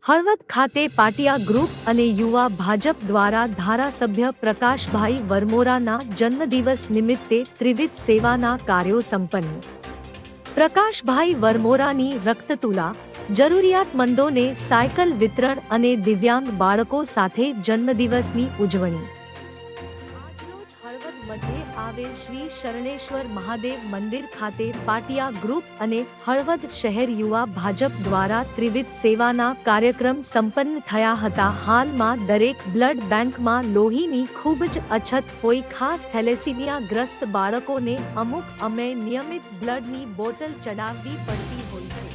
હળવદ ખાતે પાટિયા ગ્રુપ અને યુવા ભાજપ દ્વારા ધારાસભ્ય પ્રકાશભાઈ વરમોરાના જન્મદિવસ નિમિત્તે ત્રિવિધ સેવાના કાર્યો સંપન્ન. પ્રકાશભાઈ વરમોરાની રક્તતુલા, જરૂરિયાતમંદોને સાયકલ વિતરણ અને દિવ્યાંગ બાળકો સાથે જન્મદિવસની ઉજવણી. આજરોજ હળવદ મધ્યે આવેલ શ્રી શરણેશ્વર મહાદેવ મંદિર ખાતે પાટિયા ગ્રુપ અને હળવદ શહેર યુવા ભાજપ દ્વારા ત્રિવિધ સેવાના કાર્યક્રમ સંપન્ન થયા હતા. હાલમાં દરેક બ્લડ બેંકમાં લોહીની ખૂબ જ અછત હોય. ખાસ થેલેસીમિયા ગ્રસ્ત બાળકોને અમુક નિયમિત બ્લડની બોટલ ચડાવવી પડતી હોય છે.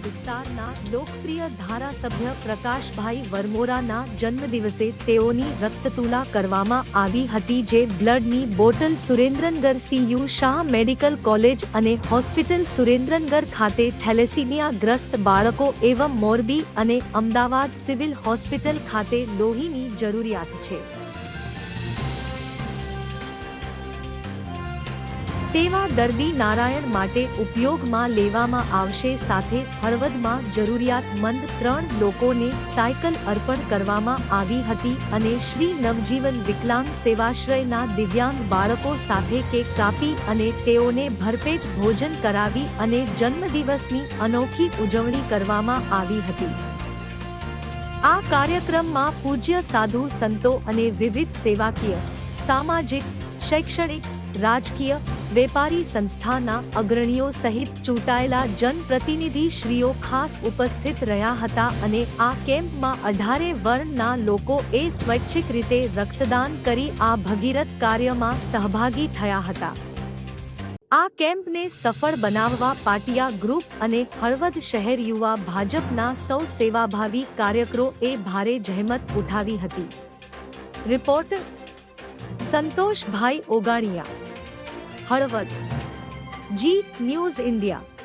વિસ્તારના લોકપ્રિય ધારાસભ્ય પ્રકાશભાઈ વરમોરાના જન્મદિવસે તેઓની રક્તતુલા કરવામાં આવી હતી, જે બ્લડની bottle Surendranagar CU Shah medical college અને હોસ્પિટલ સુરેન્દ્રનગર ખાતે થેલેસીમિયા ગ્રસ્ત બાળકો એવં મોરબી અને અમદાવાદ સિવિલ હોસ્પિટલ ખાતે લોહીની જરૂરિયાત છે. તેવા દર્દી નારાયણ માટે ઉપયોગમાં લેવામાં આવશે. સાથે હળવદમાં જરૂરિયાતમંદ 3 લોકોને સાયકલ અર્પણ કરવામાં આવી હતી અને શ્રી નવજીવન વિકલાંગ સેવાશ્રયના દિવ્યાંગ બાળકો સાથે કેક કાપી અને તેઓને ભરપેટ ભોજન કરાવી અને જન્મદિવસની અનોખી ઉજવણી કરવામાં આવી હતી. આ કાર્યક્રમમાં પૂજ્ય સાધુ સંતો અને વિવિધ સેવાકીય, સામાજિક, શૈક્ષણિક, રાજકીય, વેપારી સંસ્થાના અગ્રણીઓ સહિત ચૂંટાયેલા જનપ્રતિનિધિશ્રીઓ ખાસ ઉપસ્થિત રહ્યા હતા અને આ કેમ્પમાં 18 વર્ણના લોકોએ સ્વૈચ્છિક રીતે રક્તદાન કરી આ ભગીરથ કાર્યમાં સહભાગી થયા હતા. આ કેમ્પને સફળ બનાવવા પાટિયા ગ્રુપ અને હળવદ શહેર યુવા ભાજપના સૌ સેવાભાવી કાર્યકરોએ ભારે જહેમત ઉઠાવી હતી. રિપોર્ટર સંતોષભાઈ ઓગાણિયા, હળવદ, જી ન્યૂઝ ઇન્ડિયા.